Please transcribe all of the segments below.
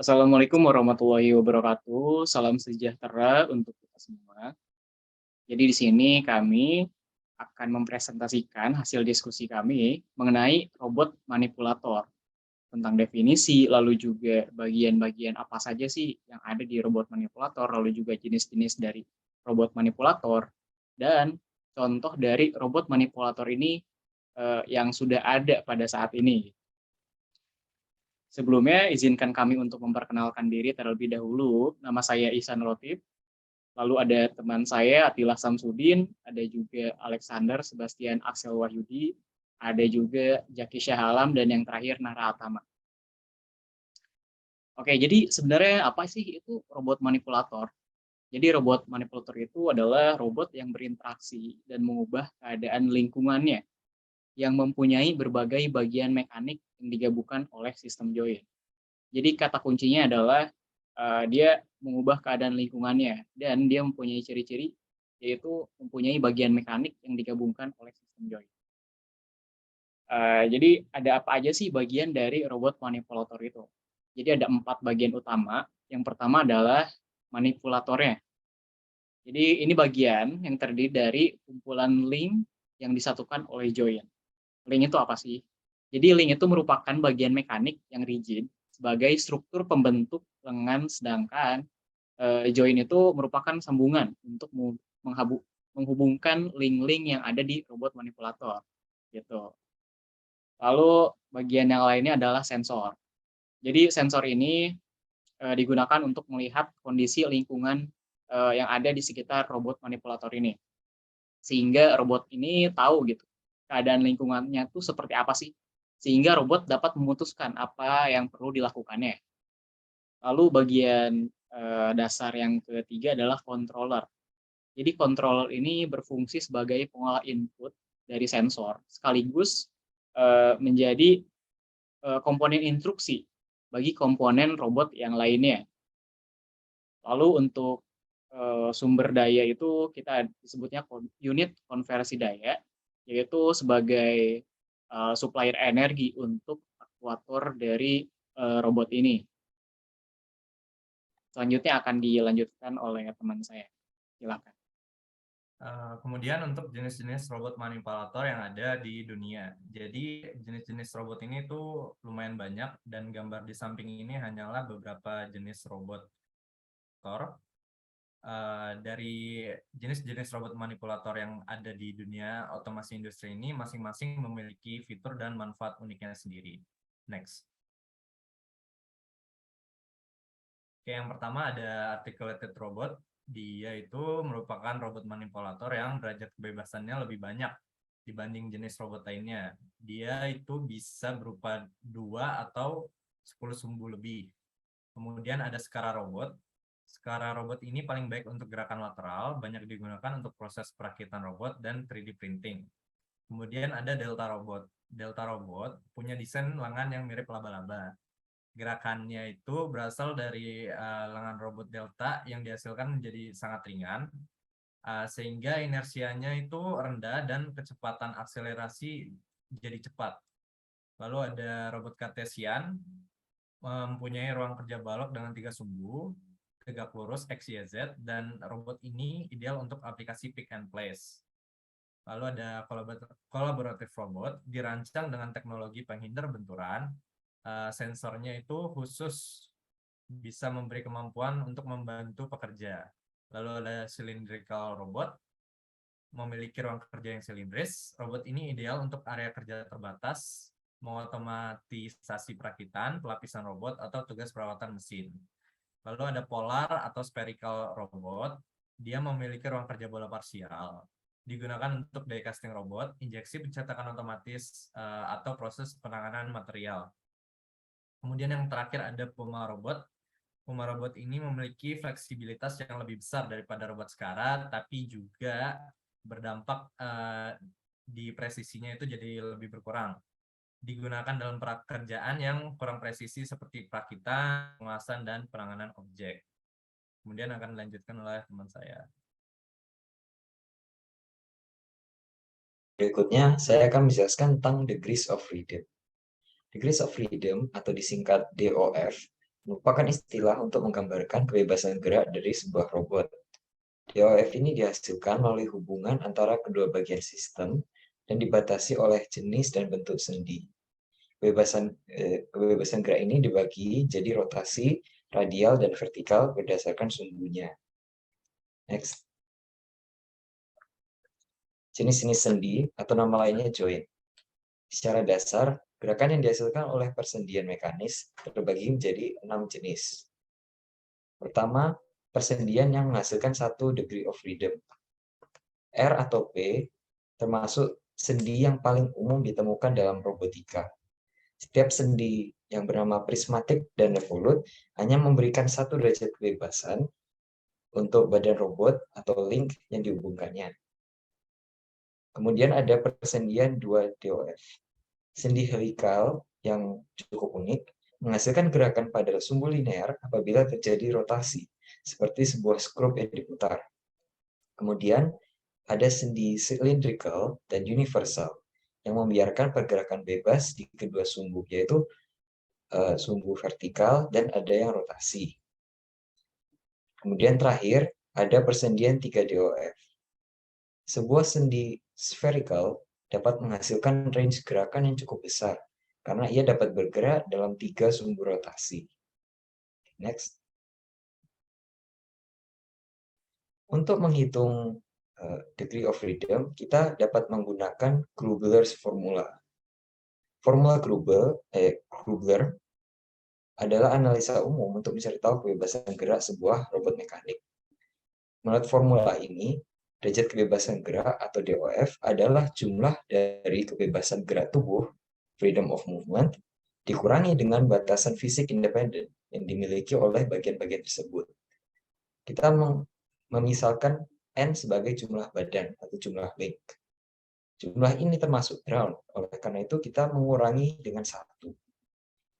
Assalamualaikum warahmatullahi wabarakatuh. Salam sejahtera untuk kita semua. Jadi di sini kami akan mempresentasikan hasil diskusi kami mengenai robot manipulator, tentang definisi, lalu juga bagian-bagian apa saja sih yang ada di robot manipulator, lalu juga jenis-jenis dari robot manipulator, dan contoh dari robot manipulator ini yang sudah ada pada saat ini. Sebelumnya, izinkan kami untuk memperkenalkan diri terlebih dahulu. Nama saya Ihsan Latif, lalu ada teman saya Atila Samsudin, ada juga Alexander Sebastian Axel Wahyudi, ada juga Jaki Syahalam, dan yang terakhir Nara Atama. Oke, jadi sebenarnya apa sih itu robot manipulator? Jadi robot manipulator itu adalah robot yang berinteraksi dan mengubah keadaan lingkungannya, yang mempunyai berbagai bagian mekanik yang digabungkan oleh sistem join. Jadi kata kuncinya adalah dia mengubah keadaan lingkungannya dan dia mempunyai ciri-ciri yaitu mempunyai bagian mekanik yang digabungkan oleh sistem join. Jadi ada apa aja sih bagian dari robot manipulator itu? Jadi ada 4 bagian utama. Yang pertama adalah manipulatornya. Jadi ini bagian yang terdiri dari kumpulan link yang disatukan oleh join. Link itu apa sih? Jadi link itu merupakan bagian mekanik yang rigid sebagai struktur pembentuk lengan, sedangkan join itu merupakan sambungan untuk menghubungkan link-link yang ada di robot manipulator, gitu. Lalu bagian yang lainnya adalah sensor. Jadi sensor ini digunakan untuk melihat kondisi lingkungan yang ada di sekitar robot manipulator ini. Sehingga robot ini tahu gitu, keadaan lingkungannya tuh seperti apa sih, sehingga robot dapat memutuskan apa yang perlu dilakukannya. Lalu bagian dasar yang ketiga adalah controller. Jadi controller ini berfungsi sebagai pengolah input dari sensor, sekaligus menjadi komponen instruksi bagi komponen robot yang lainnya. Lalu untuk sumber daya itu kita disebutnya unit konversi daya, yaitu sebagai supplier energi untuk aktuator dari robot ini. Selanjutnya akan dilanjutkan oleh teman saya. Silakan. Kemudian untuk jenis-jenis robot manipulator yang ada di dunia. Jadi jenis-jenis robot ini tuh lumayan banyak dan gambar di samping ini hanyalah beberapa jenis robot. Dari jenis-jenis robot manipulator yang ada di dunia otomasi industri ini masing-masing memiliki fitur dan manfaat uniknya sendiri. Next. Oke, yang pertama ada articulated robot. Dia itu merupakan robot manipulator yang derajat kebebasannya lebih banyak dibanding jenis robot lainnya. Dia itu bisa berupa 2 atau 10 sumbu lebih. Kemudian ada Skara robot. Skara robot ini paling baik untuk gerakan lateral, banyak digunakan untuk proses perakitan robot dan 3D printing. Kemudian ada Delta robot. Delta robot punya desain lengan yang mirip laba-laba. Gerakannya itu berasal dari lengan robot Delta yang dihasilkan menjadi sangat ringan, sehingga inersianya itu rendah dan kecepatan akselerasi jadi cepat. Lalu ada robot Cartesian, mempunyai ruang kerja balok dengan 3 sumbu, tegak lurus X, Y, Z, dan robot ini ideal untuk aplikasi pick and place. Lalu ada collaborative robot, dirancang dengan teknologi penghindar benturan. Sensornya itu khusus bisa memberi kemampuan untuk membantu pekerja. Lalu ada cylindrical robot, memiliki ruang kerja yang silindris. Robot ini ideal untuk area kerja terbatas, mengotomatisasi perakitan, pelapisan robot, atau tugas perawatan mesin. Lalu ada polar atau spherical robot, dia memiliki ruang kerja bola parsial. Digunakan untuk die casting robot, injeksi pencetakan otomatis, atau proses penanganan material. Kemudian yang terakhir ada Puma robot. Puma robot ini memiliki fleksibilitas yang lebih besar daripada robot Skara, tapi juga berdampak di presisinya itu jadi lebih berkurang. Digunakan dalam pekerjaan yang kurang presisi seperti perakitan, pengawasan, dan penanganan objek. Kemudian akan dilanjutkan oleh teman saya. Berikutnya, saya akan menjelaskan tentang degrees of freedom. Degrees of freedom atau disingkat DOF merupakan istilah untuk menggambarkan kebebasan gerak dari sebuah robot. DOF ini dihasilkan melalui hubungan antara kedua bagian sistem dan dibatasi oleh jenis dan bentuk sendi. Kebebasan gerak ini dibagi jadi rotasi, radial, dan vertikal berdasarkan sumbunya. Next. Jenis-jenis sendi atau nama lainnya joint. Secara dasar, gerakan yang dihasilkan oleh persendian mekanis terbagi menjadi 6 jenis. Pertama, persendian yang menghasilkan 1 degree of freedom. R atau P termasuk sendi yang paling umum ditemukan dalam robotika. Setiap sendi yang bernama prismatic dan revolute hanya memberikan 1 derajat kebebasan untuk badan robot atau link yang dihubungkannya. Kemudian ada persendian 2 DOF. Sendi helikal yang cukup unik menghasilkan gerakan pada sumbu linear apabila terjadi rotasi, seperti sebuah skrup yang diputar. Kemudian ada sendi cylindrical dan universal yang membiarkan pergerakan bebas di kedua sumbu, yaitu sumbu vertikal dan ada yang rotasi. Kemudian terakhir ada persendian 3 DOF. Sebuah sendi spherical dapat menghasilkan range gerakan yang cukup besar karena ia dapat bergerak dalam 3 sumbu rotasi. Next. Untuk menghitung degree of freedom, kita dapat menggunakan Grubler's formula. Formula Grubler adalah analisa umum untuk mencari tahu kebebasan gerak sebuah robot mekanik. Menurut formula ini, derajat kebebasan gerak atau DOF adalah jumlah dari kebebasan gerak tubuh, freedom of movement, dikurangi dengan batasan fisik independen yang dimiliki oleh bagian-bagian tersebut. Kita memisalkan N sebagai jumlah badan atau jumlah link. Jumlah ini termasuk ground, oleh karena itu kita mengurangi dengan 1.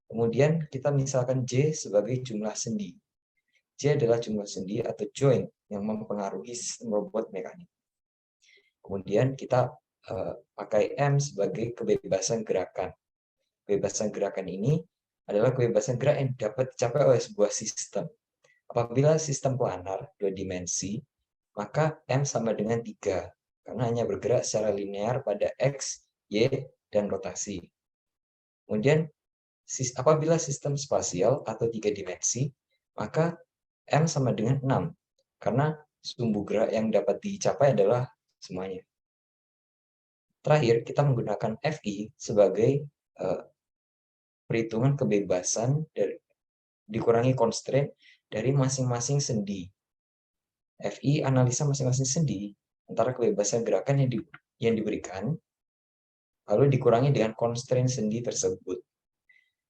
Kemudian kita misalkan J sebagai jumlah sendi. J adalah jumlah sendi atau joint yang mempengaruhi sistem robot mekanik. Kemudian kita pakai M sebagai kebebasan gerakan. Kebebasan gerakan ini adalah kebebasan gerak yang dapat dicapai oleh sebuah sistem. Apabila sistem planar 2 dimensi, maka M sama dengan 3, karena hanya bergerak secara linear pada X, Y, dan rotasi. Kemudian, apabila sistem spasial atau 3 dimensi, maka M sama dengan 6, karena sumbu gerak yang dapat dicapai adalah semuanya. Terakhir, kita menggunakan FI sebagai perhitungan kebebasan dikurangi constraint dari masing-masing sendi. FI analisa masing-masing sendi antara kebebasan gerakan yang diberikan, lalu dikurangi dengan constraint sendi tersebut.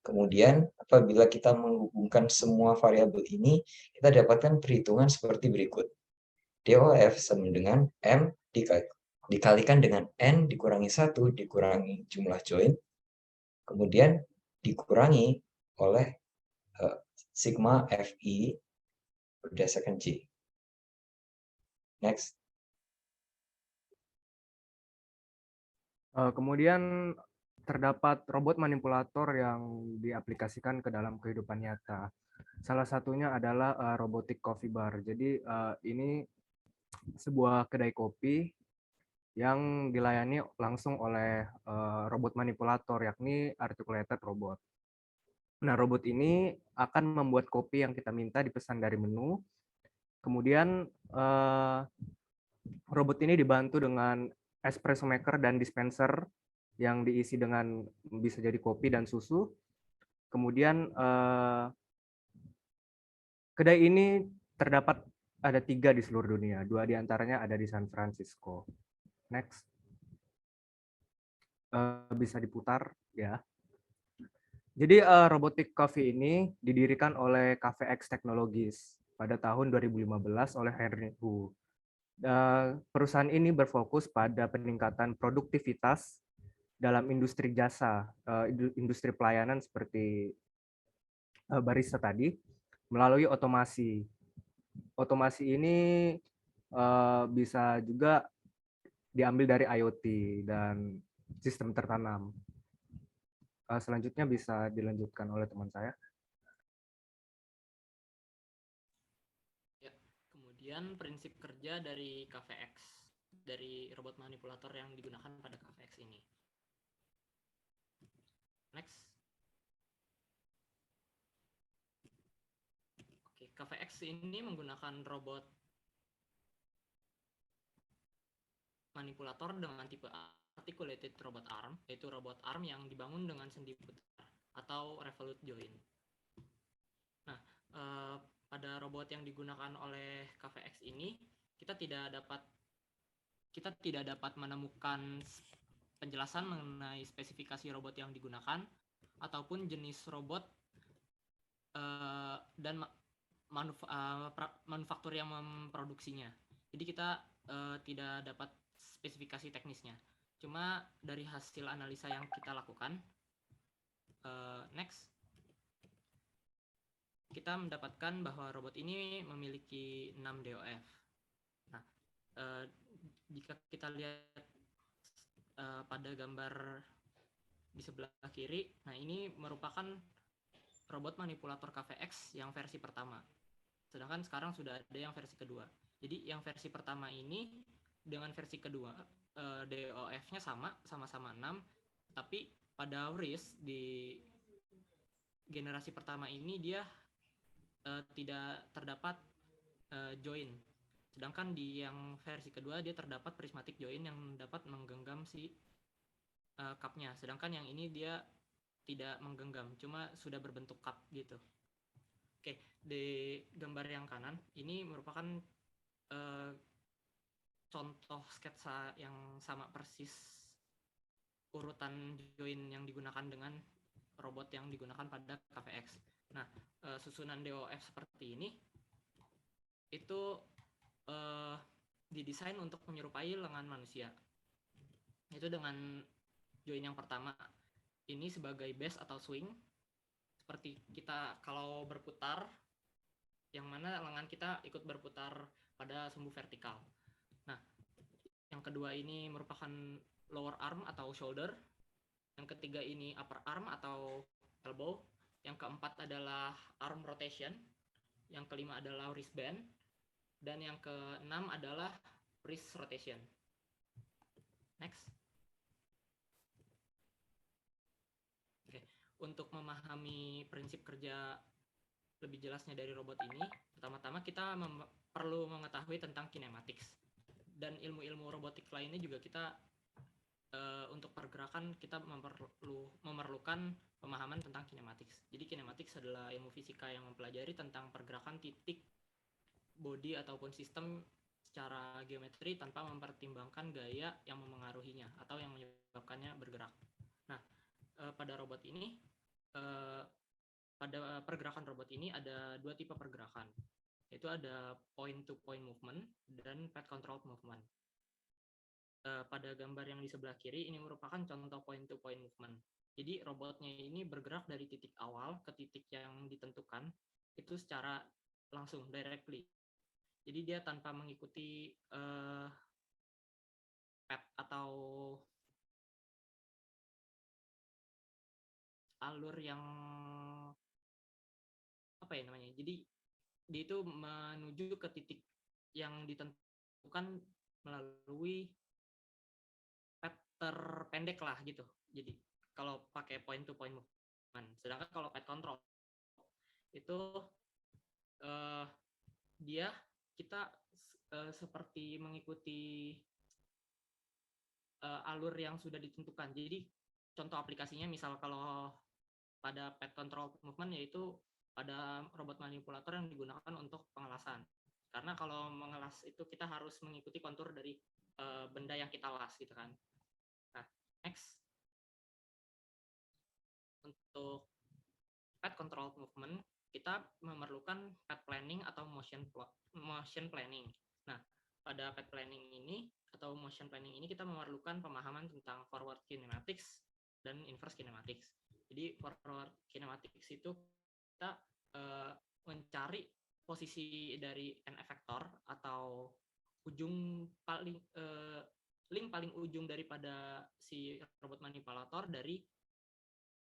Kemudian, apabila kita menghubungkan semua variabel ini, kita dapatkan perhitungan seperti berikut. DOF sama dengan M dikalikan dengan N dikurangi 1 dikurangi jumlah join, kemudian dikurangi oleh sigma FI berdasarkan J. Next. Kemudian terdapat robot manipulator yang diaplikasikan ke dalam kehidupan nyata. Salah satunya adalah robotic coffee bar. Jadi ini sebuah kedai kopi yang dilayani langsung oleh robot manipulator, yakni articulated robot. Nah, robot ini akan membuat kopi yang kita minta dipesan dari menu. Kemudian robot ini dibantu dengan espresso maker dan dispenser yang diisi dengan bisa jadi kopi dan susu. Kemudian kedai ini terdapat ada 3 di seluruh dunia, 2 diantaranya ada di San Francisco. Next. Bisa diputar ya. Jadi robotic coffee ini didirikan oleh CafeX Technologies pada tahun 2015 oleh Henry Hu. Perusahaan ini berfokus pada peningkatan produktivitas dalam industri jasa, industri pelayanan seperti barista tadi, melalui otomasi. Otomasi ini bisa juga diambil dari IoT dan sistem tertanam. Selanjutnya bisa dilanjutkan oleh teman saya. Kemudian prinsip kerja dari KVX, dari robot manipulator yang digunakan pada KVX ini. Next. Oke, KVX ini menggunakan robot manipulator dengan tipe articulated robot arm, yaitu robot arm yang dibangun dengan sendi putar atau revolute joint. Nah, pada robot yang digunakan oleh KVX ini kita tidak dapat menemukan penjelasan mengenai spesifikasi robot yang digunakan ataupun jenis robot dan manufaktur yang memproduksinya. Jadi kita tidak dapat spesifikasi teknisnya. Cuma dari hasil analisa yang kita lakukan, next, kita mendapatkan bahwa robot ini memiliki 6 DOF. Nah, jika kita lihat pada gambar di sebelah kiri, nah ini merupakan robot manipulator KVX yang versi pertama. Sedangkan sekarang sudah ada yang versi kedua. Jadi yang versi pertama ini dengan versi kedua DOF-nya sama-sama 6, tapi pada wrist di generasi pertama ini dia tidak terdapat join. Sedangkan di yang versi kedua dia terdapat prismatic join yang dapat menggenggam si cup-nya. Sedangkan yang ini dia tidak menggenggam, cuma sudah berbentuk cup gitu. Oke, di gambar yang kanan ini merupakan contoh sketsa yang sama persis urutan join yang digunakan dengan robot yang digunakan pada KVX. Nah, susunan DOF seperti ini itu didesain untuk menyerupai lengan manusia. Itu dengan join yang pertama ini sebagai base atau swing, seperti kita kalau berputar, yang mana lengan kita ikut berputar pada sumbu vertikal. Nah, yang kedua ini merupakan lower arm atau shoulder, yang ketiga ini upper arm atau elbow, yang keempat adalah arm rotation, yang kelima adalah wristband, dan yang keenam adalah wrist rotation. Next. Oke, untuk memahami prinsip kerja lebih jelasnya dari robot ini, pertama-tama kita perlu mengetahui tentang kinematics. Dan ilmu-ilmu robotik lainnya juga kita untuk pergerakan kita memerlukan pemahaman tentang kinematics. Jadi kinematics adalah ilmu fisika yang mempelajari tentang pergerakan titik, body ataupun sistem secara geometri tanpa mempertimbangkan gaya yang memengaruhinya atau yang menyebabkannya bergerak. Nah, pada robot ini, pada pergerakan robot ini ada dua tipe pergerakan, yaitu ada point-to-point movement dan path-controlled movement. Pada gambar yang di sebelah kiri ini merupakan contoh point-to-point movement. Jadi robotnya ini bergerak dari titik awal ke titik yang ditentukan itu secara langsung, directly. Jadi dia tanpa mengikuti path atau alur yang apa ya namanya. Jadi dia itu menuju ke titik yang ditentukan melalui path terpendek lah gitu. Jadi kalau pakai point to point movement. Sedangkan kalau path control itu dia kita seperti mengikuti alur yang sudah ditentukan. Jadi contoh aplikasinya misal kalau pada path control movement yaitu pada robot manipulator yang digunakan untuk pengelasan. Karena kalau mengelas itu kita harus mengikuti kontur dari benda yang kita las gitu kan. Nah, next. Untuk path control movement kita memerlukan path planning atau motion planning. Nah, pada path planning ini atau motion planning ini kita memerlukan pemahaman tentang forward kinematics dan inverse kinematics. Jadi forward kinematics itu kita mencari posisi dari n effector atau ujung paling link paling ujung daripada si robot manipulator dari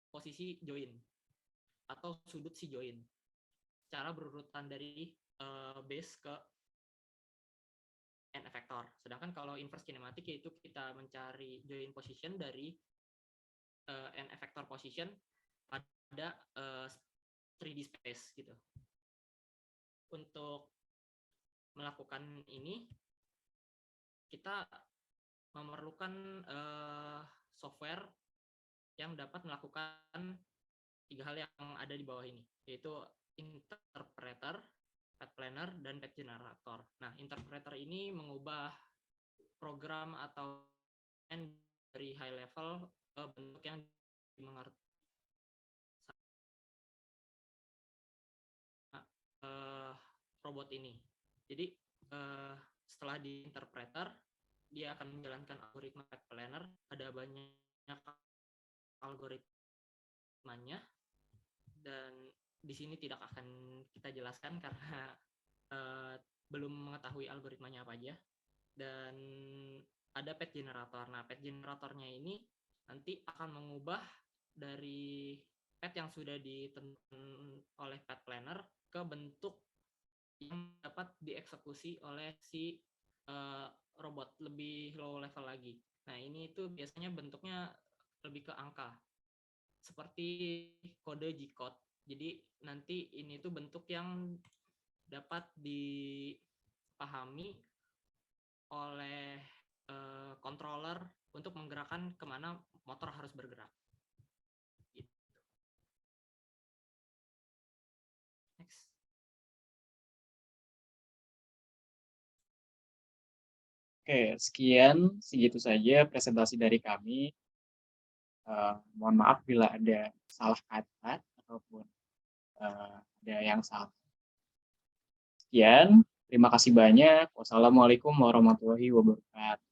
posisi join atau sudut si join secara berurutan dari base ke end effector. Sedangkan kalau inverse kinematic yaitu kita mencari join position dari end effector position pada 3D space gitu. Untuk melakukan ini kita memerlukan software yang dapat melakukan 3 hal yang ada di bawah ini, yaitu interpreter, path planner, dan path generator. Nah, interpreter ini mengubah program atau dari high level ke bentuk yang dimengerti robot ini. Jadi setelah di interpreter, dia akan menjalankan algoritma path planner. Ada banyak algoritmanya, dan di sini tidak akan kita jelaskan karena belum mengetahui algoritmanya apa aja. Dan ada path generator. Nah, path generatornya ini nanti akan mengubah dari path yang sudah ditentukan oleh path planner ke bentuk yang dapat dieksekusi oleh si robot lebih low level lagi. Nah, ini itu biasanya bentuknya lebih ke angka, seperti kode G-code. Jadi nanti ini tuh bentuk yang dapat dipahami oleh controller untuk menggerakkan kemana motor harus bergerak. Gitu. Next. Oke, segitu saja presentasi dari kami. Mohon maaf bila ada salah kata ataupun ada yang salah. Sekian, terima kasih banyak. Wassalamualaikum warahmatullahi wabarakatuh.